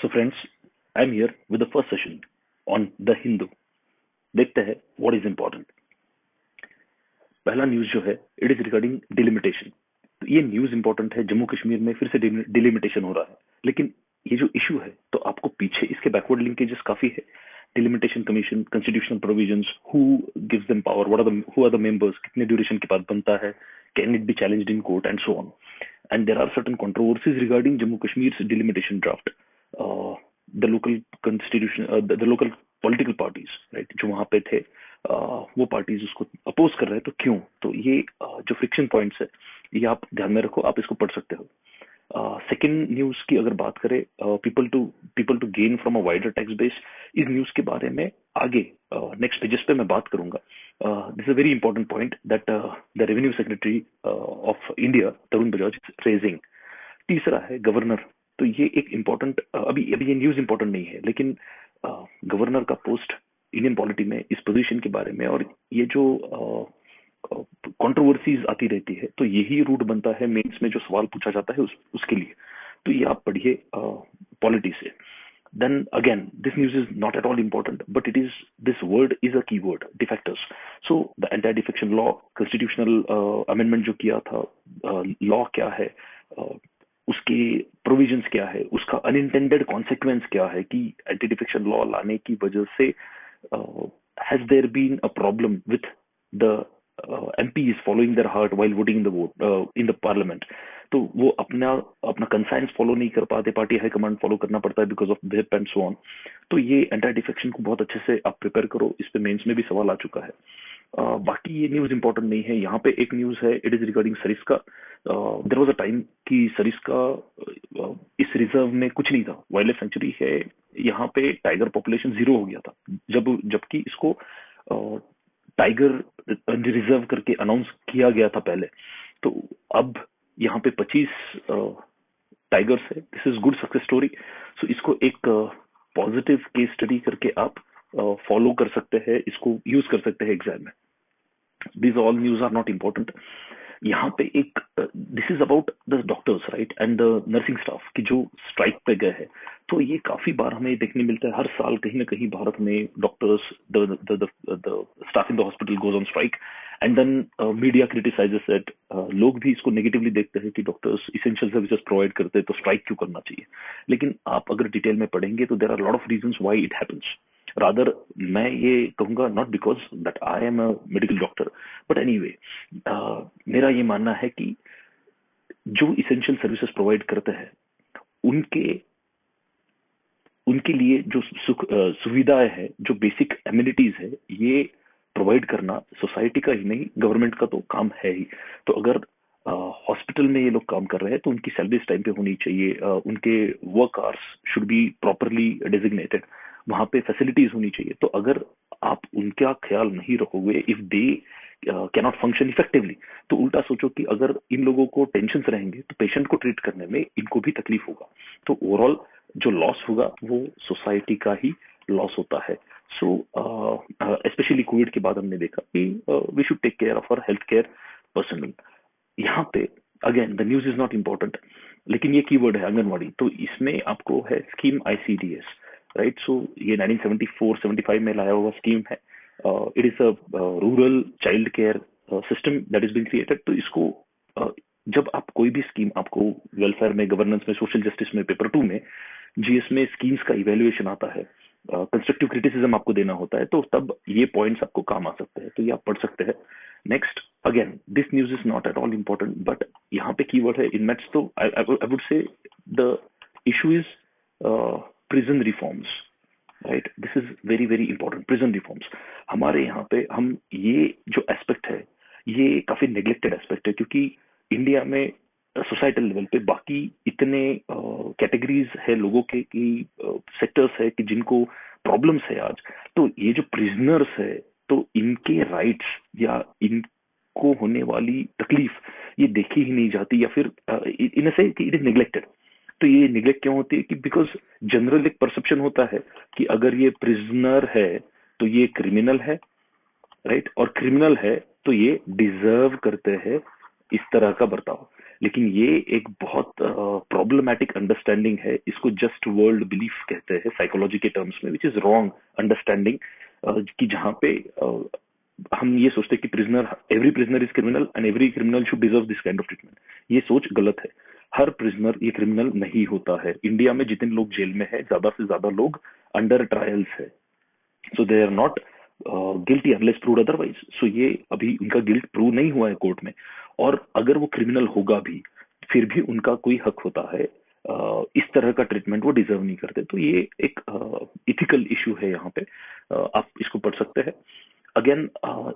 So friends, I'm here with the first session on The Hindu. देखते हैं what is important. पहला news जो है इट इज रिगार्डिंग डिलिमिटेशन. तो ये न्यूज इंपॉर्टेंट है. जम्मू कश्मीर में फिर से डिलिमिटेशन हो रहा है, लेकिन ये जो इशू है तो आपको पीछे इसके बैकवर्ड लिंकेजेस काफी है. Delimitation commission, constitutional provisions, who gives them power, who are the members, कितने ड्यूरेशन के बाद बनता है, can it be challenged in court and so on. And there are certain controversies regarding Jammu Kashmir delimitation draft. The local constitution, the local political parties, right, जो वहां पे थे, वो पार्टीज उसको अपोज कर रहे हैं. तो क्यों? तो ये जो फ्रिक्शन पॉइंट्स है ये आप ध्यान में रखो, आप इसको पढ़ सकते हो. सेकेंड न्यूज की अगर बात करें, people to gain from a wider tax base, इस न्यूज के बारे में आगे नेक्स्ट पेजेस पे मैं बात करूंगा. This is a very important point that the revenue secretary of India Tarun Bajaj is raising. तीसरा है गवर्नर. तो ये एक इम्पोर्टेंट, अभी अभी ये न्यूज इंपॉर्टेंट नहीं है, लेकिन गवर्नर का पोस्ट इंडियन पॉलिटी में, इस पोजीशन के बारे में, और ये जो कंट्रोवर्सीज आती रहती है, तो यही रूट बनता है मेंस में जो सवाल पूछा जाता है उसके लिए. तो ये आप पढ़िए पॉलिटी से. Then again, this news is not at all important, but this word is a keyword, defectors. So the anti-defection law, constitutional amendment जो किया था, law क्या है, उसके प्रोविजंस क्या है, उसका अनइंटेंडेड कॉन्सिक्वेंस क्या है, कि एंटी डिफेक्शन लॉ लाने की वजह से has there been a problem with the MPs following their heart while voting in the parliament. तो वो अपना कंसाइंस फॉलो नहीं कर पाते, पार्टी हाई कमांड फॉलो करना पड़ता है because of whip and so on. तो ये एंटी डिफेक्शन को बहुत अच्छे से आप प्रिपेयर करो, इस पे मेंस में भी सवाल आ चुका है. बाकी ये न्यूज इंपॉर्टेंट नहीं है. यहाँ पे एक न्यूज है, it is regarding Sariska. There was a time कि सरिस्का इस रिजर्व में कुछ नहीं था, वाइल्ड लाइफ सेंचुरी है, यहाँ पे टाइगर पॉपुलेशन 0 हो गया था, जबकि इसको टाइगर रिजर्व करके अनाउंस किया गया था पहले. तो अब यहाँ पे 25 टाइगर्स है. This is good success story. So इसको एक पॉजिटिव केस स्टडी करके आप फॉलो कर सकते हैं, इसको यूज कर सकते हैं एग्जाम में. These all news are not important. यहाँ पे एक this is about the doctors, right, and the nursing staff की जो स्ट्राइक पे गए हैं. तो ये काफी बार हमें देखने मिलता है, हर साल कहीं ना कहीं भारत में doctors, the staff in the hospital goes on strike, and then media criticizes it. लोग भी इसको नेगेटिवली देखते हैं कि डॉक्टर्स इसेंशियल सर्विसेज प्रोवाइड करते हैं तो स्ट्राइक क्यों करना चाहिए. लेकिन आप अगर डिटेल में पढ़ेंगे तो there are lot of reasons why it happens. Rather मैं ये कहूंगा, not because that I am a medical doctor, but anyway, मेरा ये मानना है कि जो इसेंशियल सर्विसेज प्रोवाइड करते हैं उनके लिए जो सुविधाएं है, जो बेसिक एमिनिटीज है, ये प्रोवाइड करना सोसाइटी का ही नहीं, गवर्नमेंट का तो काम है ही. तो अगर हॉस्पिटल में ये लोग काम कर रहे हैं तो उनकी सैलरीज टाइम पे होनी चाहिए, उनके work hours should be properly designated, वहां पे फैसिलिटीज होनी चाहिए. तो अगर आप उनका ख्याल नहीं रखोगे, if they cannot function effectively, तो उल्टा सोचो कि अगर इन लोगों को टेंशन रहेंगे तो पेशेंट को ट्रीट करने में इनको भी तकलीफ होगा. तो ओवरऑल जो लॉस होगा वो सोसाइटी का ही लॉस होता है. सो स्पेशली कोविड के बाद हमने देखा कि we should take care of our health care personal. यहाँ पे again the news is not important, लेकिन ये कीवर्ड है आंगनवाड़ी. तो इसमें आपको है स्कीम ICDS, राइट. सो ये 1974-75 में लाया हुआ स्कीम है. It is a rural child care system that is being created. तो इसको जब आप कोई भी स्कीम, आपको वेलफेयर में, गवर्नेंस में, सोशल जस्टिस में, पेपर 2 में, GS में स्कीम्स का इवेल्युएशन आता है, कंस्ट्रक्टिव क्रिटिसिज्म आपको देना होता है, तो तब ये पॉइंट्स आपको काम आ सकते हैं. तो ये आप पढ़ सकते हैं. Next, again this news is not at all important, but यहाँ पे कीवर्ड है इनमेट्स. तो I would say the issue is prison reforms, right. This is very very important. Prison reforms हमारे यहाँ पे, हम ये जो एस्पेक्ट है ये काफी नेग्लेक्टेड एस्पेक्ट है, क्योंकि इंडिया में सोसाइटल लेवल पे बाकी इतने कैटेगरीज है लोगों के, कि सेक्टर्स है कि जिनको प्रॉब्लम्स है आज. तो ये जो प्रिजनर्स है, तो इनके राइट्स या इनको होने वाली तकलीफ ये देखी ही नहीं जाती, या फिर इन से कि इट इज नेग्लेक्टेड. तो ये निगलेक्ट क्यों होती है? कि बिकॉज जनरल एक परसेप्शन होता है कि अगर ये प्रिजनर है तो ये क्रिमिनल है, राइट, और क्रिमिनल है तो ये डिजर्व करते हैं इस तरह का बर्ताव. लेकिन ये एक बहुत प्रॉब्लमैटिक अंडरस्टैंडिंग है, इसको जस्ट वर्ल्ड बिलीफ कहते हैं साइकोलॉजी के टर्म्स में, विच इज रॉन्ग अंडरस्टैंडिंग, कि जहाँ पे हम ये सोचते हैं कि prisoner, every prisoner is criminal and every criminal should deserve this kind of treatment. ये सोच गलत है। हर प्रिजनर ये क्रिमिनल नहीं होता है। इंडिया में जितने लोग जेल में है, ज्यादा से ज्यादा लोग अंडर ट्रायल्स है, so they are not guilty unless proved otherwise. So ये अभी उनका गिल्ट प्रूव नहीं हुआ है कोर्ट में, और अगर वो क्रिमिनल होगा भी, फिर भी उनका कोई हक होता है। इस तरह का ट्रीटमेंट वो डिजर्व नहीं करते। तो ये एक इथिकल इशू है यहाँ पे। आप इसको पढ़ सकते हैं। Again,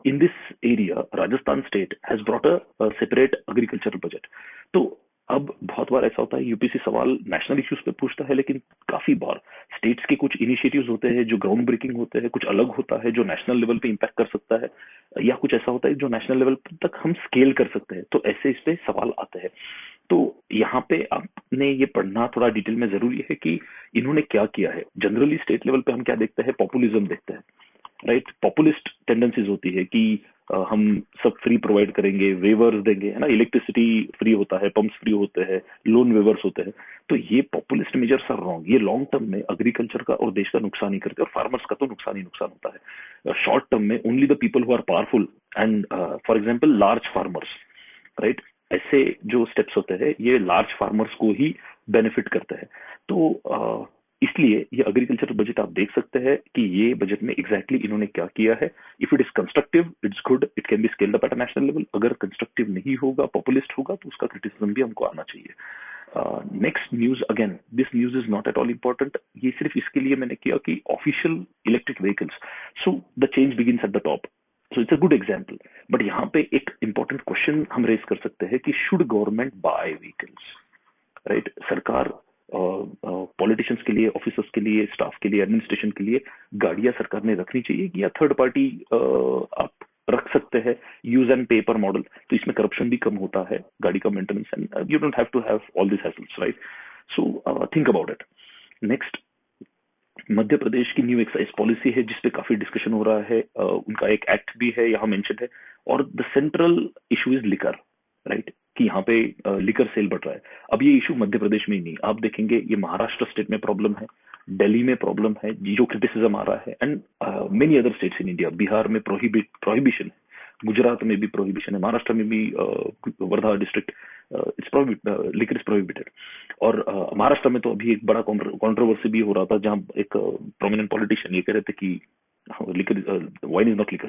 in this area, Rajasthan state has brought a separate agricultural budget. तो अब बहुत बार ऐसा होता है, यूपीसी सवाल नेशनल इश्यूज पे पूछता है, लेकिन काफी बार स्टेट्स के कुछ इनिशिएटिव्स होते हैं जो ग्राउंड ब्रेकिंग होते हैं, कुछ अलग होता है जो नेशनल लेवल पे इम्पैक्ट कर सकता है, या कुछ ऐसा होता है जो नेशनल लेवल तक हम स्केल कर सकते हैं। तो ऐसे इस पे सवाल आते हैं। तो यहाँ पे आपने ये पढ़ना थोड़ा डिटेल में जरूरी है कि इन्होंने क्या किया है। जनरली स्टेट लेवल पे हम क्या देखते हैं, पॉपुलिज्म देखते हैं, राइट। पॉपुलिस्ट टेंडेंसीज होती है कि हम सब फ्री प्रोवाइड करेंगे, वेवर्स देंगे, है ना, इलेक्ट्रिसिटी फ्री होता है, पंप्स फ्री होते हैं, लोन वेवर्स होते हैं। तो ये पॉपुलिस्ट मेजर्स आर रॉन्ग। ये लॉन्ग टर्म में एग्रीकल्चर का और देश का नुकसान ही करते हैं, और फार्मर्स का तो नुकसान ही नुकसान होता है। शॉर्ट टर्म में only the people who are powerful and for example large farmers, right, ऐसे जो स्टेप्स होते हैं ये लार्ज फार्मर्स को ही बेनिफिट करते हैं। तो इसलिए ये एग्रीकल्चर बजट आप देख सकते हैं कि ये बजट में एग्जैक्टली इन्होंने क्या किया है। If it is constructive it's good, it can be scaled up at national level. अगर कंस्ट्रक्टिव नहीं होगा, पॉपुलिस्ट होगा, तो उसका क्रिटिसिज्म भी हमको आना चाहिए। Next news, again this news is not at all important. ये सिर्फ इसके लिए मैंने किया कि official electric vehicles, so the change begins at the top. So it's a good example. But यहाँ पे एक इंपॉर्टेंट क्वेश्चन हम रेज कर सकते हैं कि should government by vehicles, right. सरकार पॉलिटिशियंस के लिए, ऑफिसर्स के लिए, स्टाफ के लिए, एडमिनिस्ट्रेशन के लिए गाड़ियां सरकार ने रखनी चाहिए, कि या थर्ड पार्टी आप रख सकते हैं, यूज एंड पे पर मॉडल। तो इसमें करप्शन भी कम होता है, गाड़ी का maintenance, and you don't have to have all this hassles, right. So think about it. Next, Madhya Pradesh की न्यू एक्साइज पॉलिसी है जिसपे काफी डिस्कशन हो रहा है। उनका एक एक्ट भी है, यहाँ मेंशन है। और the central issue is liquor, right, कि यहाँ पे लिकर सेल बढ़ रहा है। अब ये इशू मध्य प्रदेश में ही नहीं, आप देखेंगे ये महाराष्ट्र स्टेट में प्रॉब्लम है, दिल्ली में प्रॉब्लम है, जो क्रिटिसिज्म आ रहा है, and many other states in India. Bihar में प्रोहिबिशन है, गुजरात में भी प्रोहिबिशन है, महाराष्ट्र में भी Wardha district it's liquor is prohibited. और महाराष्ट्र में तो अभी एक बड़ा कंट्रोवर्सी भी हो रहा था, जहां एक प्रोमिनेंट पॉलिटिशियन ये कह रहे थे कि liquor, wine is not liquor.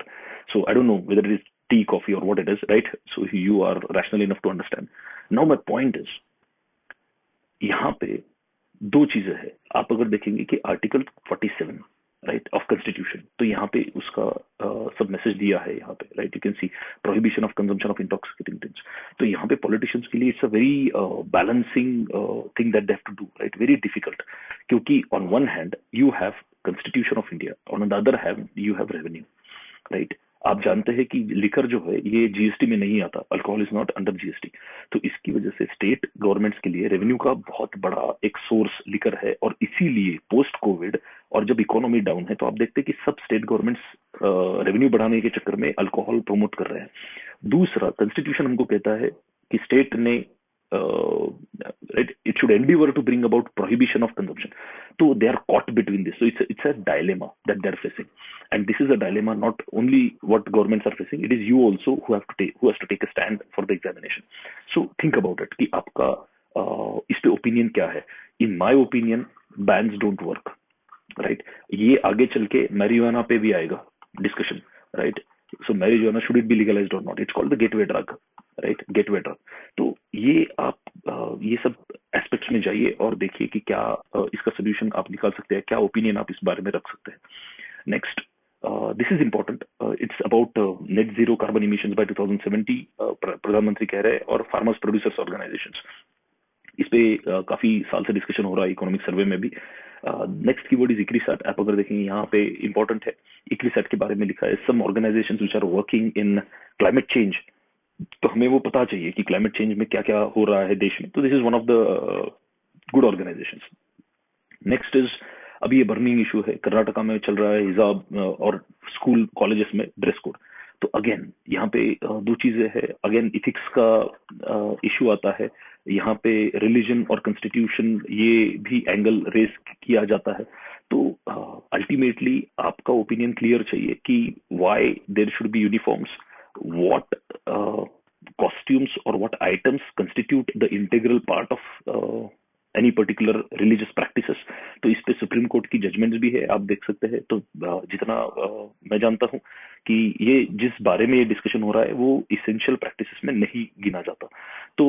So I don't know whether it is tea, coffee, or what it is, right? So you are rational enough to understand. Now my point is, यहाँ पे दो चीजें हैं। आप अगर देखेंगे कि आर्टिकल 47, राइट, ऑफ कॉन्स्टिट्यूशन, तो यहाँ पे उसका सब मैसेज दिया है यहाँ पे, right. You can see prohibition of consumption of intoxicating drinks. तो यहाँ पे पॉलिटिशियंस के लिए it's a very balancing thing that they have to do, right, very difficult. क्योंकि on one hand you have constitution of India, on the other hand you have revenue, right. आप जानते हैं कि लिकर जो है ये जीएसटी में नहीं आता, alcohol is not under GST. तो इसकी वजह से स्टेट गवर्नमेंट्स के लिए रेवेन्यू का बहुत बड़ा एक सोर्स लिकर है। और इसीलिए पोस्ट कोविड और जब इकोनॉमी डाउन है, तो आप देखते हैं कि सब स्टेट गवर्नमेंट्स रेवेन्यू बढ़ाने के चक्कर में अल्कोहल प्रमोट कर रहे हैं। दूसरा, कॉन्स्टिट्यूशन हमको कहता है कि स्टेट ने it should endeavor to bring about prohibition of consumption. So they are caught between this. So it's a dilemma that they're facing, and this is a dilemma not only what governments are facing. It is you also who has to take a stand for the examination. So think about it कि आपका इस पे opinion क्या है। In my opinion, bans don't work, right? ये आगे चल के marijuana पे भी आएगा discussion, right? So marijuana, should it be legalized or not? It's called the gateway drug, right, gateway drug. तो ये आप ये सब एस्पेक्ट्स में जाइए और देखिए कि क्या इसका सोल्यूशन आप निकाल सकते हैं, क्या ओपिनियन आप इस बारे में रख सकते हैं। Next, this is important, it's about net zero carbon emissions by 2070, प्रधानमंत्री कह रहे हैं, और फार्मर्स प्रोड्यूसर्स ऑर्गेनाइजेशंस। इस पे काफी साल से डिस्कशन हो रहा है इकोनॉमिक सर्वे में भी। Next keyword is ICRISAT. आप अगर देखेंगे यहाँ पे इंपॉर्टेंट है, इक्रिसैट के बारे में लिखा है, some organizations which are working in climate change. तो हमें वो पता चाहिए कि क्लाइमेट चेंज में क्या क्या हो रहा है देश में। तो this is one of the good organisations. Next is, अभी ये बर्निंग इशू है, कर्नाटका में चल रहा है हिजाब और स्कूल कॉलेजेस में ड्रेस कोड। तो अगेन यहाँ पे दो चीजें हैं, अगेन इथिक्स का इशू आता है, यहाँ पे रिलीजन और कॉन्स्टिट्यूशन ये भी एंगल रेस किया जाता है। तो अल्टीमेटली आपका ओपिनियन क्लियर चाहिए कि why there should be uniforms, what costumes or what items constitute the integral part of any particular religious practices. तो इस पे सुप्रीम कोर्ट की जजमेंट्स भी है, आप देख सकते हैं। तो जितना मैं जानता हूं कि ये जिस बारे में ये डिस्कशन हो रहा है वो इसेंशियल प्रैक्टिसेस में नहीं गिना जाता। तो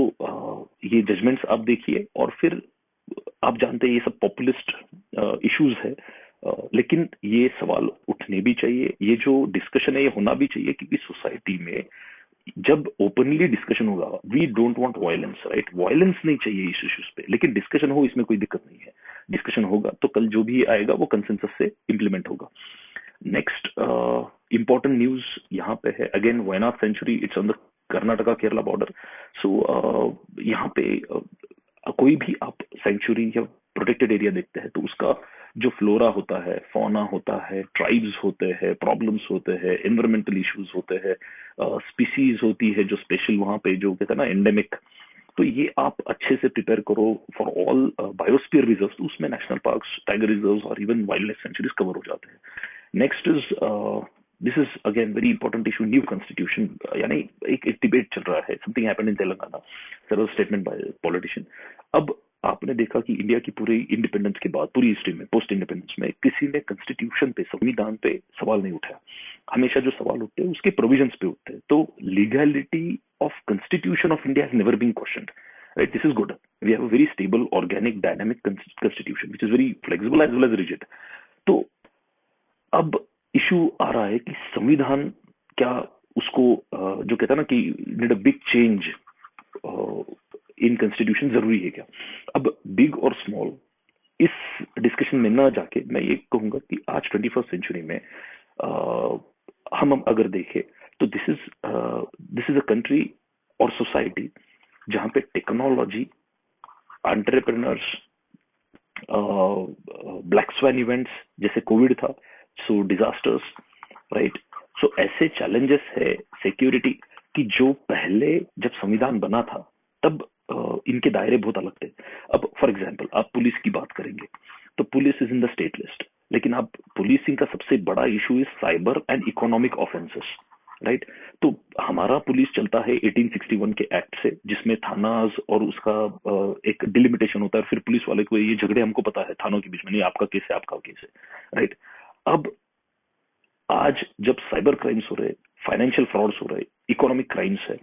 ये जजमेंट्स आप देखिए, और फिर आप जानते हैं ये सब पॉपुलिस्ट इश्यूज है, लेकिन ये सवाल उठने भी चाहिए, ये जो डिस्कशन है ये होना भी चाहिए, क्योंकि सोसाइटी में जब ओपनली डिस्कशन होगा, we don't want violence, right, violence नहीं चाहिए इस इश्यूज पे, लेकिन डिस्कशन हो, इसमें कोई दिक्कत नहीं है। डिस्कशन होगा तो कल जो भी आएगा वो कंसेंसस से इंप्लीमेंट होगा। नेक्स्ट इंपॉर्टेंट न्यूज यहाँ पे है, again Wayanad sanctuary, it's on the Karnataka Kerala border. So यहाँ पे कोई भी आप सेंचुरी या प्रोटेक्टेड एरिया देखते हैं तो उसका जो फ्लोरा होता है, फौना होता है, ट्राइब्स होते हैं, प्रॉब्लम्स होते हैं, एनवायरमेंटल इश्यूज होते हैं, स्पीसीज होती है जो स्पेशल वहां पे जो कहते हैं ना एंडेमिक, तो ये आप अच्छे से प्रिपेयर करो फॉर ऑल बायोस्फीयर रिजर्व्स, तो उसमें नेशनल पार्क्स, टाइगर रिजर्व्स और even wild life sanctuaries cover हो जाते हैं। Next is this is again very important issue, new constitution, यानी एक डिबेट चल रहा है, something happened in Telangana, several statement by politician. अब आपने देखा कि इंडिया की पूरी इंडिपेंडेंस के बाद, पूरी हिस्ट्री में, पोस्ट इंडिपेंडेंस में किसी ने कॉन्स्टिट्यूशन पे, संविधान पे सवाल नहीं उठाया। हमेशा जो सवाल उठते हैं उसके प्रोविजंस पे उठते हैं। तो legality of constitution of India has never been questioned, right? This is good. We have a very stable, organic, dynamic constitution which is very flexible as well as rigid. तो अब इशू आ रहा है कि संविधान क्या उसको जो कहता है ना कि need a big change in constitution, जरूरी है क्या? अब बिग और स्मॉल इस डिस्कशन में ना जाके मैं ये कहूंगा कि आज 21st सेंचुरी में हम अगर देखें तो दिस इज अ कंट्री और सोसाइटी जहां पे technology, entrepreneurs, black swan events जैसे कोविड था, सो डिजास्टर्स, राइट, सो ऐसे चैलेंजेस है सिक्योरिटी की जो पहले जब संविधान बना था तब इनके दायरे बहुत अलग थे। अब फॉर एग्जांपल आप पुलिस की बात करेंगे तो police is in the state list, लेकिन आप पुलिसिंग का सबसे बड़ा issue is cyber and economic offences, right. तो हमारा पुलिस चलता है 1861 के एक्ट से, जिसमें थानाज और उसका एक डिलिमिटेशन होता है, फिर पुलिस वाले को ये झगड़े हमको पता है थानों के बीच में, नहीं आपका केस है, आपका केस है, राइट। अब आज जब साइबर क्राइम्स हो रहे, फाइनेंशियल फ्रॉड्स हो रहे, इकोनॉमिक क्राइम्स है,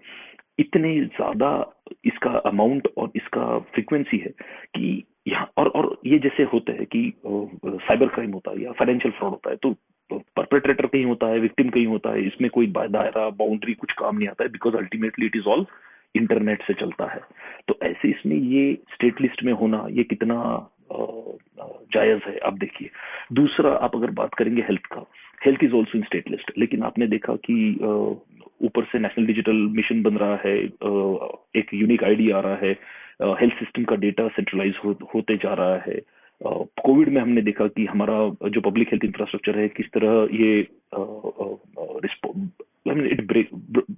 इतने ज्यादा इसका अमाउंट और इसका फ्रीक्वेंसी है कि यहाँ और ये जैसे होते हैं कि साइबर क्राइम होता है या फाइनेंशियल फ्रॉड होता है तो परपेट्रेटर कहीं होता है, विक्टिम कहीं होता है, इसमें कोई दायरा बाउंड्री कुछ काम नहीं आता है, because ultimately it is all internet से चलता है। तो ऐसे इसमें ये स्टेट लिस्ट में होना ये कितना जायज है, आप देखिए। दूसरा आप अगर बात करेंगे हेल्थ का, health is also in state list, लेकिन आपने देखा कि ऊपर से नेशनल डिजिटल मिशन बन रहा है, एक यूनिक आईडी आ रहा है, हेल्थ सिस्टम का डेटा सेंट्रलाइज होते जा रहा है। कोविड में हमने देखा कि हमारा जो पब्लिक हेल्थ इंफ्रास्ट्रक्चर है किस तरह ये इट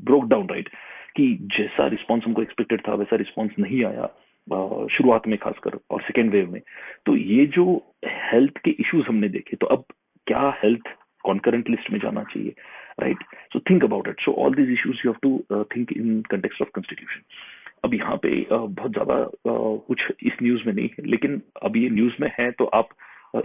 ब्रोक डाउन, राइट, कि जैसा रिस्पॉन्स हमको एक्सपेक्टेड था वैसा रिस्पॉन्स नहीं आया शुरुआत में खासकर और सेकेंड वेव में। तो ये जो हेल्थ के इश्यूज हमने देखे, तो अब क्या हेल्थ कॉन्करेंट लिस्ट में जाना चाहिए, right? So think about it. So all these issues you have to think in context of constitution. अब यहाँ पे बहुत ज्यादा कुछ इस न्यूज में नहीं है, लेकिन अब ये न्यूज में है तो आप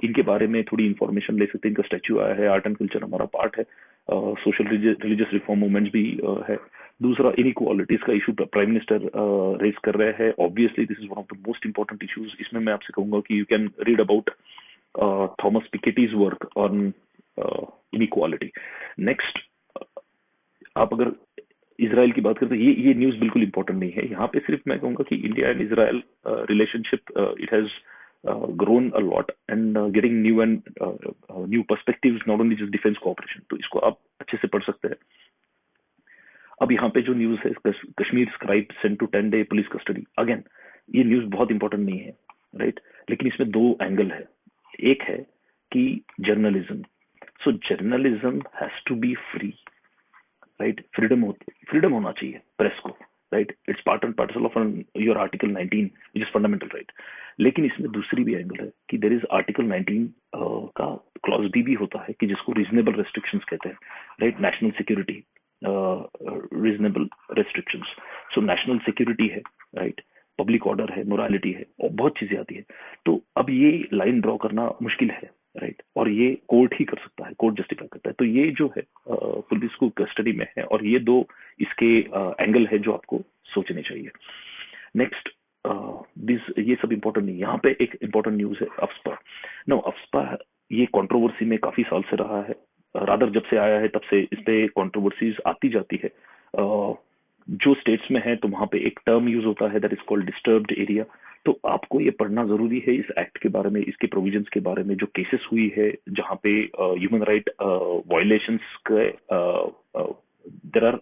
इनके बारे में थोड़ी इंफॉर्मेशन ले सकते हैं। इनका स्टैच्यू आया है, आर्ट एंड कल्चर हमारा पार्ट है, सोशल रिलीजियस रिफॉर्म मूवमेंट्स भी है। दूसरा इनइक्वालिटीज का इशू प्राइम मिनिस्टर रेज कर रहे हैं। Obviously this is one of the most important issues. इसमें मैं आपसे कहूंगा कि you can read about Thomas Piketty's work on inequality. Next आप अगर इसराइल की बात करते हैं, ये न्यूज बिल्कुल इंपॉर्टेंट नहीं है। यहाँ पे सिर्फ मैं कहूंगा कि India and Israel relationship it has grown a lot and getting new perspectives, not only just defense cooperation। तो इसको आप अच्छे से पढ़ सकते हैं। अब यहाँ पे जो न्यूज है, Kashmir scribe sent to 10-day police custody, again ये न्यूज बहुत इंपॉर्टेंट नहीं है, राइट, लेकिन इसमें दो एंगल है। एक है कि journalism, so journalism has to be free, right? Freedom होना चाहिए प्रेस को, right? It's part and parcel of your article 19 which is fundamental right. लेकिन इसमें दूसरी भी एंगल है कि देर इज आर्टिकल 19 का क्लॉज डी भी होता है कि जिसको रीजनेबल रेस्ट्रिक्शंस कहते हैं, right? National security reasonable restrictions. So national security है, राइट? पब्लिक ऑर्डर है, मोरालिटी है, और बहुत चीजें आती है। तो अब ये लाइन ड्रॉ करना मुश्किल है, राइट? और ये कोर्ट ही कर सकता है, कोर्ट जस्टिफाई करता है। तो ये जो है पुलिस को कस्टडी में है, और ये दो इसके एंगल है जो आपको सोचने चाहिए। नेक्स्ट, दिस ये सब इंपॉर्टेंट नहीं। यहाँ पे एक इंपॉर्टेंट न्यूज है अफ्स्पा। नो, अफ्स्पा ये कंट्रोवर्सी में काफी साल से रहा है, रादर जब से आया है तब से इस पे कंट्रोवर्सीज आती जाती है। जो स्टेट्स में है तो वहां पे एक टर्म यूज होता है that is called disturbed area. तो आपको ये पढ़ना जरूरी है इस एक्ट के बारे में, इसके प्रोविजंस के बारे में, जो केसेस हुई है जहाँ पे ह्यूमन राइट वायलेशंस के there are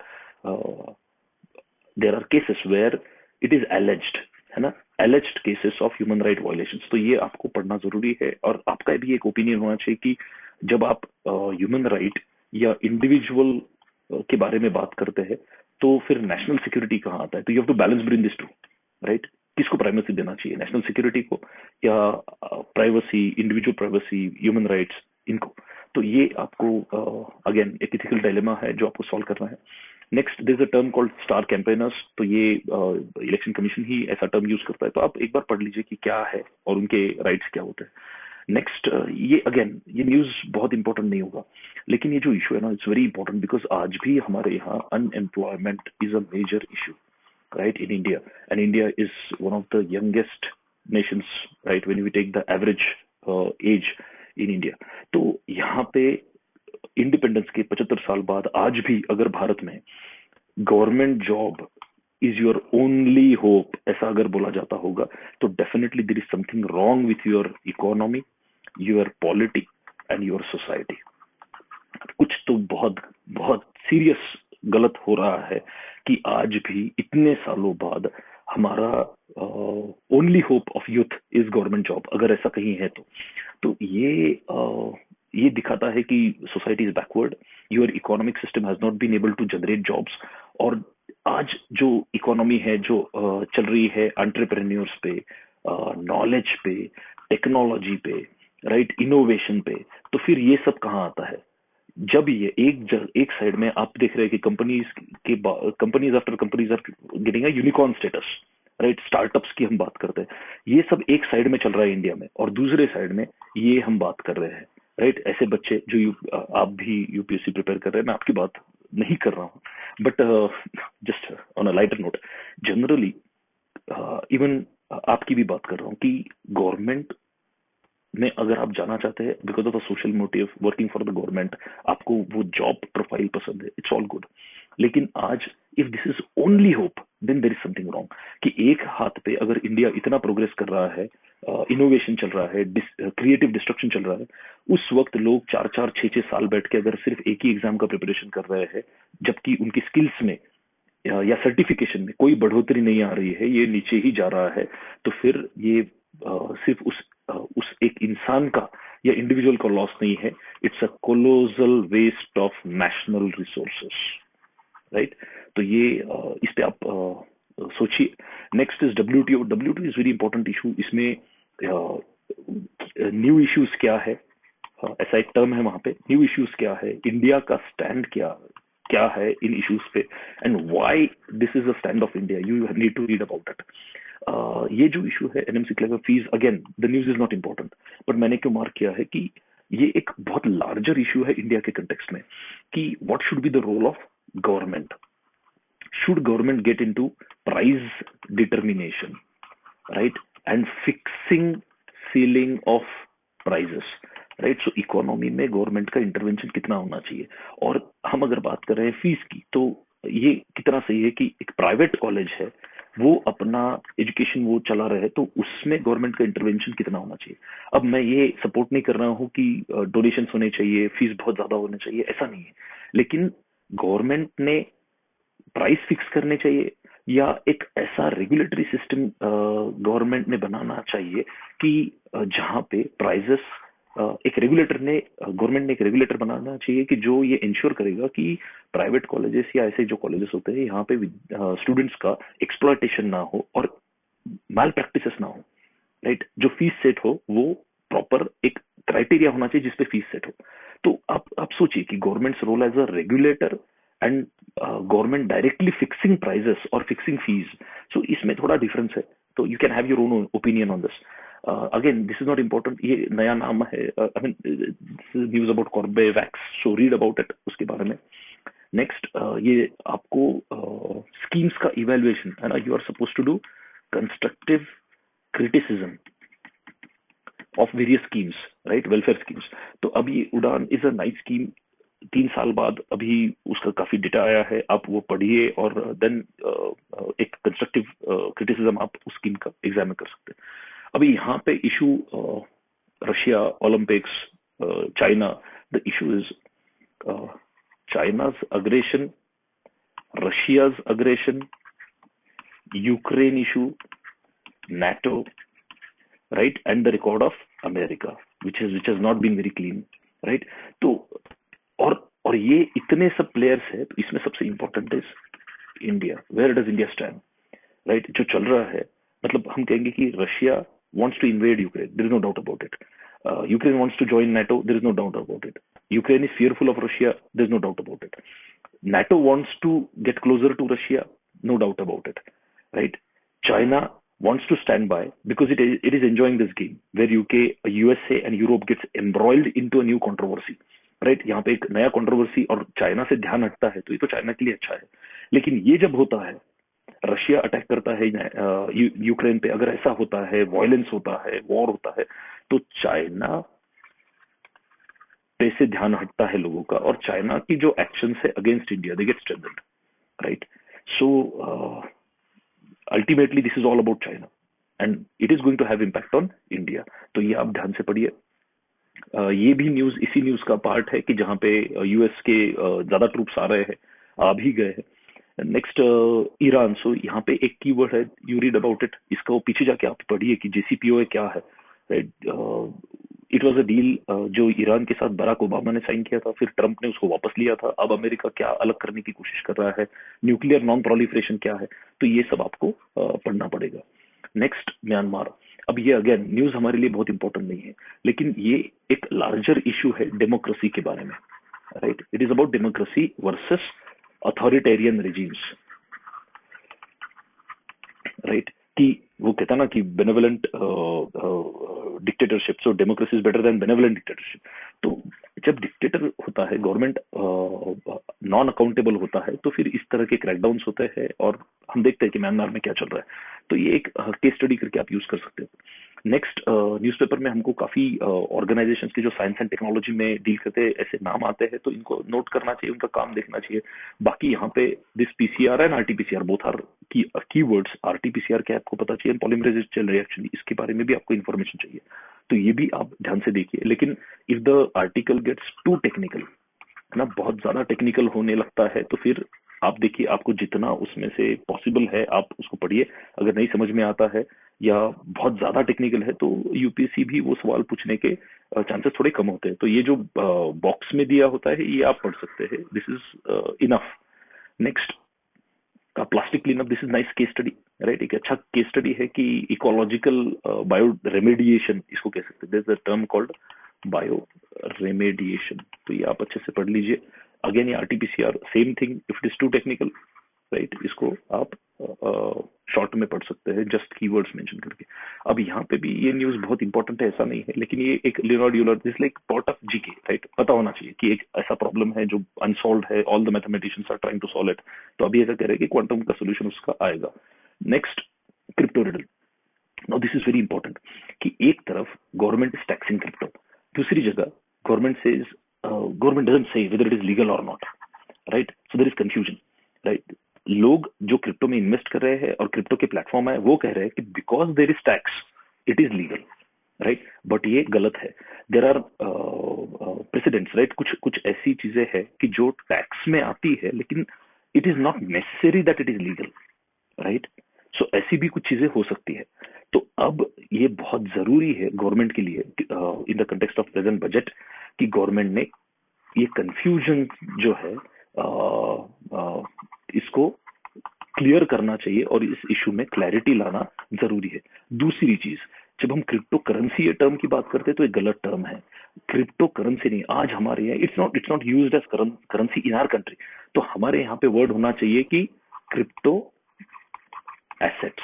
there are cases where it is alleged, है ना? Alleged cases of human right violations. तो ये आपको पढ़ना जरूरी है, और आपका भी एक ओपिनियन होना चाहिए कि जब आप ह्यूमन राइट या इंडिविजुअल के बारे में बात करते हैं तो फिर नेशनल सिक्योरिटी कहाँ आता है? तो you have to balance between this two, right? किसको प्राइमेसी देना चाहिए, नेशनल सिक्योरिटी को या privacy, individual privacy, human rights, इनको? तो ये आपको अगेन एक इथिकल डायलेमा है जो आपको सॉल्व करना है। Next, there is a term called star campaigners. तो ये इलेक्शन कमीशन ही ऐसा टर्म यूज करता है, तो आप एक बार पढ़ लीजिए कि क्या है और उनके राइट्स क्या होते हैं। नेक्स्ट, ये अगेन ये न्यूज बहुत इंपॉर्टेंट नहीं होगा, लेकिन ये जो इशू है ना, इट्स वेरी इंपॉर्टेंट बिकॉज आज भी हमारे यहाँ unemployment is a major issue, right, in India. And India is one of the youngest nations, right, when we take the average age in India. तो यहाँ पे इंडिपेंडेंस के 75 साल बाद आज भी अगर भारत में government job is your only hope ऐसा अगर बोला जाता होगा, तो definitely there is something wrong with your economy, your polity and your society. कुछ तो बहुत बहुत सीरियस गलत हो रहा है कि आज भी इतने सालों बाद हमारा only hope of youth is government job, अगर ऐसा कहीं है तो ये दिखाता है कि society is backward, your economic system has not been able to generate jobs. और आज जो इकोनॉमी है जो चल रही है एंटरप्रेन्योर्स पे, नॉलेज पे, टेक्नोलॉजी पे, राइट, इनोवेशन पे, तो फिर ये सब कहाँ आता है? जब ये एक साइड में आप देख रहे हैं कि companies after companies are getting a unicorn status, right? Startups की हम बात करते हैं, ये सब एक साइड में चल रहा है इंडिया में, और दूसरे साइड में ये हम बात कर रहे हैं, राइट? ऐसे बच्चे जो आप भी यूपीएससी प्रिपेयर कर रहे हैं, मैं आपकी बात नहीं कर रहा हूँ, but just on a lighter note, generally even आपकी भी बात कर रहा हूँ कि गवर्नमेंट में अगर आप जाना चाहते हैं because of a social motive, working for the government, आपको वो जॉब प्रोफाइल पसंद है, इट्स ऑल गुड। लेकिन आज if this is only hope then there is something wrong. कि एक हाथ पे अगर इंडिया इतना प्रोग्रेस कर रहा है, इनोवेशन चल रहा है, क्रिएटिव डिस्ट्रक्शन चल रहा है, उस वक्त लोग 4-4, 6-6 साल बैठ के अगर सिर्फ एक ही एग्जाम का प्रिपरेशन कर रहे हैं, जबकि उनकी स्किल्स में या सर्टिफिकेशन में कोई बढ़ोतरी नहीं आ रही है, ये नीचे ही जा रहा है, तो फिर ये सिर्फ उस एक इंसान का या इंडिविजुअल का लॉस नहीं है, it's a colossal waste of national resources, right? तो ये इस पे आप सोचिए। Next is WTO. WTO is very important issue. इसमें न्यू इश्यूज क्या है, ऐसा एक टर्म है वहां पे, न्यू इश्यूज क्या है, इंडिया का स्टैंड क्या क्या है इन इश्यूज पे, and why this is a stand of India, you need to read about it. ये जो इशू है NMC clever fees, again the news is not important, but मैंने क्यों मार्क किया है कि ये एक बहुत लार्जर इशू है इंडिया के कंटेक्स्ट में, कि what should be the role of government. Should government get into price determination, right, and fixing ceiling of prices, right? So economy में गवर्नमेंट का इंटरवेंशन कितना होना चाहिए। और हम अगर बात कर रहे हैं फीस की, तो ये कितना सही है कि एक प्राइवेट कॉलेज है, वो अपना एजुकेशन वो चला रहे हैं, तो उसमें गवर्नमेंट का इंटरवेंशन कितना होना चाहिए। अब मैं ये सपोर्ट नहीं कर रहा हूँ कि डोनेशन होने चाहिए, फीस बहुत ज्यादा होने चाहिए, ऐसा नहीं है, लेकिन गवर्नमेंट ने प्राइस फिक्स करने चाहिए, या एक ऐसा रेगुलेटरी सिस्टम गवर्नमेंट ने बनाना चाहिए कि जहां पे प्राइजेस एक रेगुलेटर ने गवर्नमेंट ने एक रेगुलेटर बनाना चाहिए कि जो ये इंश्योर करेगा कि प्राइवेट कॉलेजेस या ऐसे जो कॉलेजेस होते हैं यहाँ पे स्टूडेंट्स का एक्सप्लॉयटेशन ना हो और माल प्रैक्टिसेस ना हो, राइट। जो फीस सेट हो वो प्रॉपर एक क्राइटेरिया होना चाहिए जिसपे फीस सेट हो। तो आप सोचिए कि government's role as a regulator and government directly fixing prices और फिक्सिंग फीस, सो इसमें थोड़ा डिफरेंस है। तो you can have your own opinion on this. Again this is not important, ये नया नाम है, आई मीन news about Corbevax, so read about it उसके बारे में। नेक्स्ट ये आपको स्कीम्स का इवेल्युएशन है ना, you are suppose to do constructive criticism of various schemes, right, welfare schemes। तो अभी उड़ान इज अ नाइस स्कीम, 3 साल बाद अभी उसका काफी डेटा आया है, आप वो पढ़िए और देन एक कंस्ट्रक्टिव क्रिटिसिज्म आप उस स्कीम का एग्जामिन कर सकते हैं। अभी यहाँ पे issue Russia Olympics, China, the issue is चाइना's aggression, Russia's aggression, Ukraine issue, NATO, right, and the record of America, which has not been very clean, right। तो और ये इतने सब प्लेयर्स है, तो इसमें सबसे important is India, where does India stand, right. जो चल रहा है, मतलब हम कहेंगे कि Russia wants to invade Ukraine, there is no doubt about it। Ukraine wants to join NATO, there is no doubt about it। Ukraine is fearful of Russia, there is no doubt about it। NATO wants to get closer to Russia, no doubt about it, right। China wants to stand by because it is enjoying this game where UK, USA and Europe gets embroiled into a new controversy, right। यहाँ पे एक नया controversy और China से ध्यान हटता है, तो ये तो चाइना के लिए अच्छा है। लेकिन ये जब होता है, रशिया अटैक करता है यूक्रेन पे, अगर ऐसा होता है, वायलेंस होता है, वॉर होता है, तो चाइना पे से ध्यान हटता है लोगों का, और चाइना की जो एक्शन है against India, they get strengthened, right. So ultimately this is all about China and it is going to have impact on India. तो ये आप ध्यान से पढ़िए। ये भी न्यूज इसी न्यूज का पार्ट है कि जहां पे यूएस के ज्यादा ट्रूप्स आ रहे हैं, आ भी गए हैं। नेक्स्ट ईरान, सो यहाँ पे एक कीवर्ड है, यू रीड अबाउट इट, इसको पीछे जाके आप पढ़िए कि जेसीपीओए क्या है, right. It was a deal जो ईरान के साथ बराक ओबामा ने साइन किया था, फिर ट्रंप ने उसको वापस लिया था। अब अमेरिका क्या अलग करने की कोशिश कर रहा है, न्यूक्लियर नॉन प्रोलिफरेशन क्या है, तो ये सब आपको पढ़ना पड़ेगा। नेक्स्ट म्यांमार, अब ये अगेन न्यूज हमारे लिए बहुत इंपॉर्टेंट नहीं है, लेकिन ये एक लार्जर इशू है डेमोक्रेसी के बारे में, right. It is about democracy versus authoritarian regimes, right. कि वो कहता ना कि benevolent dictatorship, so democracy is better than benevolent dictatorship. तो जब डिक्टेटर होता है, गवर्नमेंट नॉन अकाउंटेबल होता है, तो फिर इस तरह के क्रैकडाउन्स होते हैं, और हम देखते हैं कि म्यांमार में क्या चल रहा है। तो ये एक केस स्टडी करके आप यूज कर सकते हो। नेक्स्ट न्यूज़पेपर में हमको काफी ऑर्गेनाइजेशंस की जो साइंस एंड टेक्नोलॉजी में डील करते हैं ऐसे नाम आते हैं, तो इनको नोट करना चाहिए, उनका काम देखना चाहिए। बाकी यहाँ पे this PCR and RTPCR both are keywords. RTPCR क्या है आपको पता चाहिए, पॉलीमरेज चेन रिएक्शन, इसके बारे में भी आपको इन्फॉर्मेशन चाहिए, तो ये भी आप ध्यान से देखिए। लेकिन if the article gets too technical ना, बहुत ज्यादा टेक्निकल होने लगता है, तो फिर आप देखिए, आपको जितना उसमें से पॉसिबल है आप उसको पढ़िए। अगर नहीं समझ में आता है या बहुत ज्यादा टेक्निकल है, तो यूपीएससी भी वो सवाल पूछने के चांसेस थोड़े कम होते हैं। तो ये जो बॉक्स में दिया होता है, ये आप पढ़ सकते हैं, this is enough. Next plastic cleanup, this is nice case study, right. एक अच्छा केस स्टडी है कि इकोलॉजिकल बायो रेमेडिएशन इसको कह सकते हैं, there is a term called bioremediation, तो ये आप अच्छे से पढ़ लीजिए। अगेन ये RTPCR same thing, if it is too technical, right, इसको आप शॉर्ट में पढ़ सकते हैं जस्ट कीवर्ड्स मेंशन करके। अब यहाँ पे भी ये न्यूज बहुत इंपॉर्टेंट है ऐसा नहीं है, लेकिन ये एक Leonard Euler, this like part of GK, right, पता होना चाहिए कि एक ऐसा प्रॉब्लम है जो अनसॉल्व है, all the mathematicians are trying to solve it, तो अभी ऐसा कह रहे हैं कि क्वांटम का सोल्यूशन उसका आएगा। Next crypto riddle, now this is very important कि एक तरफ गवर्नमेंट इज टैक्सिंग क्रिप्टो, दूसरी जगह government says, government doesn't say whether it is legal और not, right. So there is confusion, right. लोग जो क्रिप्टो में इन्वेस्ट कर रहे हैं और क्रिप्टो के प्लेटफॉर्म है, वो कह रहे हैं कि because there is tax it is legal, right, but ये गलत है। देयर आर प्रेसिडेंट्स, राइट, कुछ कुछ ऐसी चीजें हैं कि जो टैक्स में आती है, लेकिन it is not necessary that it is legal, right. So ऐसी भी कुछ चीजें हो सकती है। तो अब ये बहुत जरूरी है गवर्नमेंट के लिए, in the context of present budget, कि गवर्नमेंट ने ये कंफ्यूजन जो है इसको क्लियर करना चाहिए और इस इशू में क्लैरिटी लाना जरूरी है। दूसरी चीज, जब हम क्रिप्टो करेंसी ये टर्म की बात करते हैं तो एक गलत टर्म है। क्रिप्टो करेंसी नहीं, आज हमारे यहाँ it's not used as currency in our country. तो हमारे यहाँ पे वर्ड होना चाहिए कि crypto assets,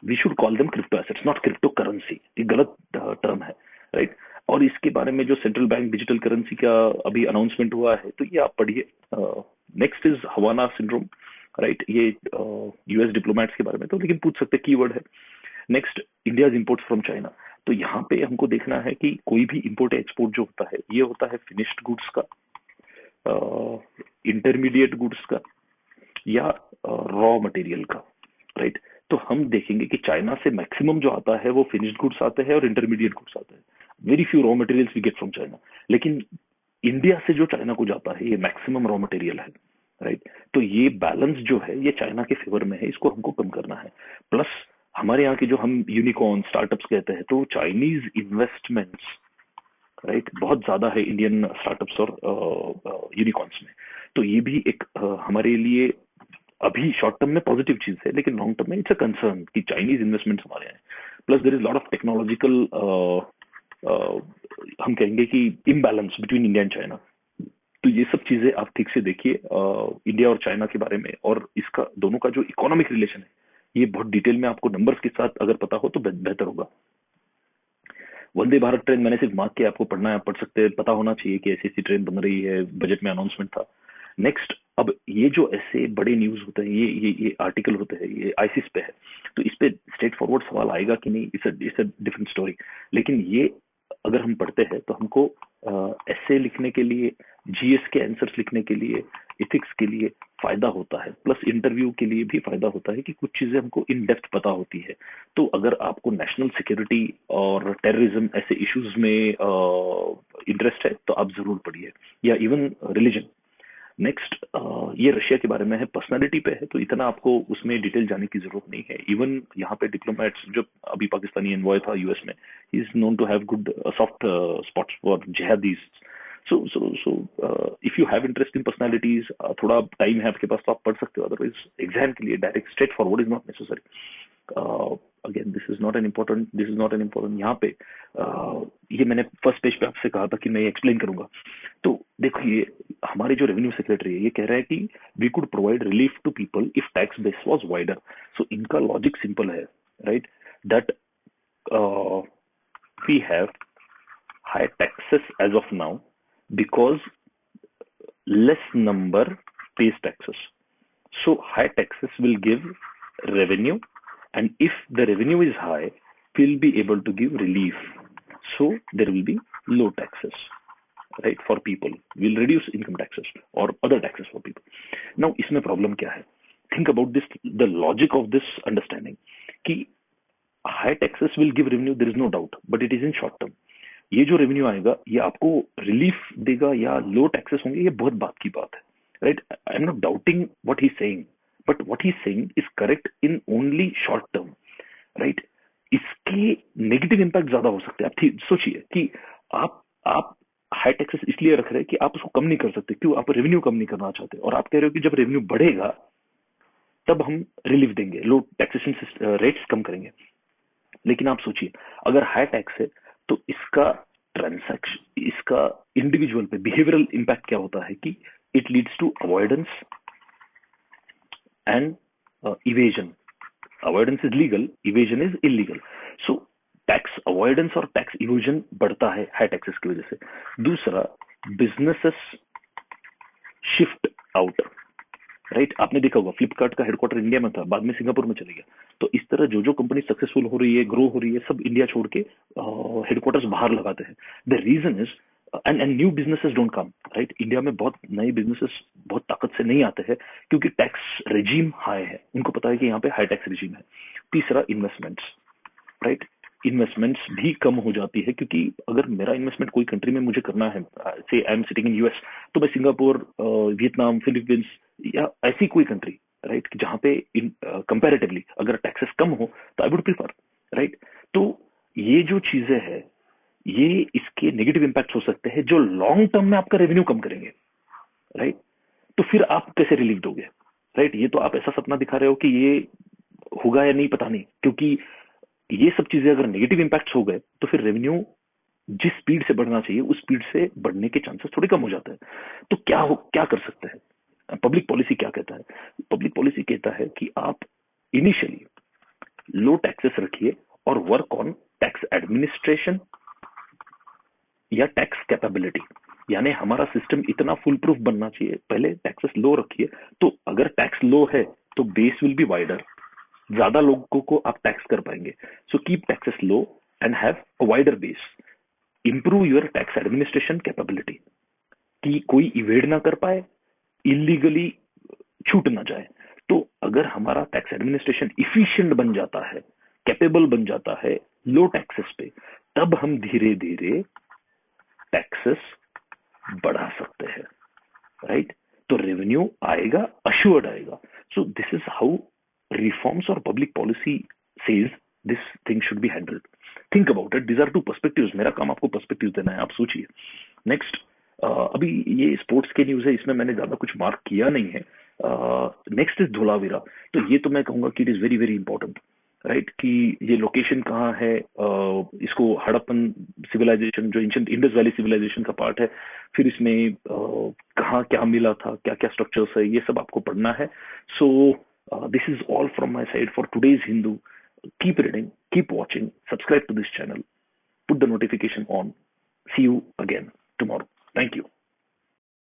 we should call them crypto assets, not crypto currency. ये गलत टर्म है, राइट। और इसके बारे में जो सेंट्रल बैंक डिजिटल करेंसी का अभी अनाउंसमेंट हुआ है, तो ये आप पढ़िए। Next is Havana syndrome, right. ये यूएस डिप्लोमेट्स के बारे में तो लेकिन पूछ सकते कीवर्ड है। Next, India's imports from China. तो यहाँ पे हमको देखना है कि कोई भी इंपोर्ट एक्सपोर्ट जो होता है, ये होता है फिनिश्ड गुड्स का, इंटरमीडिएट गुड्स का, या रॉ मटेरियल का, राइट। तो हम देखेंगे कि चाइना से मैक्सिमम जो आता है वो फिनिश्ड गुड्स आते हैं और इंटरमीडिएट गुड्स आते हैं। Very few raw materials we get from China. लेकिन इंडिया से जो चाइना को जाता है ये मैक्सिमम रॉ मटेरियल है, राइट। तो ये बैलेंस जो है ये चाइना के फेवर में है, इसको हमको कम करना है। प्लस हमारे यहाँ की जो हम यूनिकॉर्न स्टार्टअप्स कहते हैं, तो चाइनीज इन्वेस्टमेंट्स, राइट, बहुत ज्यादा है इंडियन स्टार्टअप्स और यूनिकॉर्न्स में। तो ये भी एक हमारे लिए अभी शॉर्ट टर्म में पॉजिटिव चीज है, लेकिन लॉन्ग टर्म में इट्स अ कंसर्न कि चाइनीज इन्वेस्टमेंट्स हमारे यहाँ। Plus there is lot of technological, हम कहेंगे कि imbalance between India and China. तो ये सब चीजें आप ठीक से देखिए इंडिया और चाइना के बारे में, और इसका दोनों का जो इकोनॉमिक रिलेशन है ये बहुत डिटेल में आपको नंबर्स के साथ अगर पता हो तो बेहतर होगा। वंदे भारत ट्रेन मैंने सिर्फ मार्क के आपको पढ़ना है, पढ़ सकते हैं, पता होना चाहिए कि ऐसी ऐसी ट्रेन बन रही है, बजट में अनाउंसमेंट था। नेक्स्ट, अब ये जो ऐसे बड़े न्यूज होते हैं, ये आर्टिकल होते हैं, ये आईसीस पे है, तो इस पे स्ट्रेट फॉरवर्ड सवाल आएगा कि नहीं, इट्स अ डिफरेंट स्टोरी। लेकिन ये अगर हम पढ़ते हैं तो हमको ऐसे लिखने के लिए, जीएस के आंसर्स लिखने के लिए, इथिक्स के लिए फायदा होता है। प्लस इंटरव्यू के लिए भी फायदा होता है कि कुछ चीजें हमको इन डेप्थ पता होती है। तो अगर आपको नेशनल सिक्योरिटी और टेररिज्म ऐसे इश्यूज में इंटरेस्ट है तो आप जरूर पढ़िए, या इवन रिलीजन। नेक्स्ट, ये रशिया के बारे में है, पर्सनालिटी पे है, तो इतना आपको उसमें डिटेल जाने की जरूरत नहीं है। इवन यहाँ पे डिप्लोमेट्स, जो अभी पाकिस्तानी एनवॉय था यूएस में, he is known to have good soft spots for jihadis. So if you have interest in personalities, थोड़ा टाइम है आपके पास तो आप पढ़ सकते हो। अदरवाइज एग्जाम के लिए direct straight forward is not necessary. Again this is not an important यहाँ पे। ये मैंने फर्स्ट पेज पे आपसे कहा था कि मैं एक्सप्लेन करूंगा। तो देखो, ये हमारे जो रेवेन्यू सेक्रेटरी है ये कह रहा है कि we could provide relief to people if tax base was wider. So इनका लॉजिक सिंपल है, right, that we have high taxes as of now because less number pays taxes. So high taxes will give revenue, and if the revenue is high, we'll be able to give relief. So there will be low taxes, right, for people. We'll reduce income taxes or other taxes for people. Now, इसमें problem क्या है? Think about this, the logic of this understanding, कि high taxes will give revenue, there is no doubt, but it is in short term. ये जो revenue आएगा ये आपको relief देगा या लो टैक्सेस होंगे, ये बहुत बात की बात है, right. I am not doubting what he saying, but what he saying is correct in only short term, right. इसके नेगेटिव इंपैक्ट ज्यादा हो सकते हैं। आप सोचिए कि आप हाई टैक्सेस इसलिए रख रहे हैं कि आप उसको कम नहीं कर सकते, क्यों? आप रेवेन्यू कम नहीं करना चाहते, और आप कह रहे हो कि जब रेवेन्यू बढ़ेगा तब हम रिलीफ देंगे, लो टैक्सेशन रेट्स कम करेंगे। लेकिन आप सोचिए, अगर हाई टैक्स है तो इसका इंडिविजुअल पे बिहेवियरल इंपैक्ट क्या होता है कि it leads to avoidance and evasion. Avoidance is legal, evasion is illegal. So tax avoidance और टैक्स इवेजन बढ़ता है हाई टैक्सेस की वजह से। दूसरा, बिजनेसेस शिफ्ट आउट, राइट। आपने देखा होगा फ्लिपकार्ट का हेडक्वार्टर इंडिया में था, बाद में सिंगापुर में चले गया। तो इस तरह जो कंपनी सक्सेसफुल हो रही है, ग्रो हो रही है, सब इंडिया छोड़ के हेडक्वार्टर्स बाहर लगाते हैं। The reason is, and new businesses don't come, right. India में बहुत नए बिजनेसेस बहुत ताकत से नहीं आते हैं क्योंकि टैक्स रेजिम हाई है, उनको पता है कि यहाँ पे हाई टैक्स रेजिम है। तीसरा, इन्वेस्टमेंट्स, राइट। इन्वेस्टमेंट्स भी कम हो जाती है क्योंकि अगर मेरा इन्वेस्टमेंट कोई कंट्री में मुझे करना है, से I am sitting in US, तो मैं सिंगापुर, वियतनाम, फिलीपींस या ऐसी कोई कंट्री, राइट, जहां पे कंपैरेटिवली अगर टैक्सेस कम हो तो आई वुड प्रीफर, राइट? तो ये जो चीजें हैं, ये इसके नेगेटिव इम्पैक्ट हो सकते हैं जो लॉन्ग टर्म में आपका रेवेन्यू कम करेंगे, राइट? तो फिर आप कैसे रिलीफ दोगे, राइट? ये तो आप ऐसा सपना दिखा रहे हो कि ये होगा या नहीं पता नहीं, क्योंकि ये सब चीजें अगर नेगेटिव इम्पैक्ट हो गए तो फिर रेवेन्यू जिस स्पीड से बढ़ना चाहिए उस स्पीड से बढ़ने के चांसेस थोड़े कम हो जाते हैं। तो क्या कर सकते हैं? पब्लिक पॉलिसी क्या कहता है? पब्लिक पॉलिसी कहता है कि आप इनिशियली लो टैक्सेस रखिए और वर्क ऑन टैक्स एडमिनिस्ट्रेशन या टैक्स कैपेबिलिटी। यानी हमारा सिस्टम इतना फुल प्रूफ बनना चाहिए, पहले टैक्सेस लो रखिए, तो अगर टैक्स लो है तो बेस विल बी वाइडर, ज्यादा लोगों को आप टैक्स कर पाएंगे। So keep taxes low and have a wider base. Improve your tax administration capability, कि कोई इवेड ना कर पाए, इलीगली छूट ना जाए। तो अगर हमारा टैक्स एडमिनिस्ट्रेशन इफिशिएंट बन जाता है, कैपेबल बन जाता है लो टैक्सेस पे, तब हम धीरे धीरे टैक्सेस बढ़ा सकते हैं, राइट? तो रेवेन्यू आएगा, अश्योर्ड आएगा। So this is how reforms और public policy says this thing should be handled. Think about it, these are two perspectives. मेरा काम आपको पर्सपेक्टिव देना है, आप सोचिए। नेक्स्ट, अभी ये स्पोर्ट्स के न्यूज है, इसमें मैंने ज्यादा कुछ मार्क किया नहीं है। Next is Dholavira. तो ये तो मैं कहूंगा कि it is very very important, right? कि ये लोकेशन कहाँ है, इसको हड़प्पन सिविलाइजेशन जो एंशिएंट इंडस वैली सिविलाइजेशन का पार्ट है, फिर इसमें कहाँ क्या मिला था, क्या क्या स्ट्रक्चर्स है, ये सब आपको पढ़ना है। So this is all from my side for today's Hindu. Keep reading, keep watching, subscribe to this channel, put the notification on. See you again tomorrow. Thank you.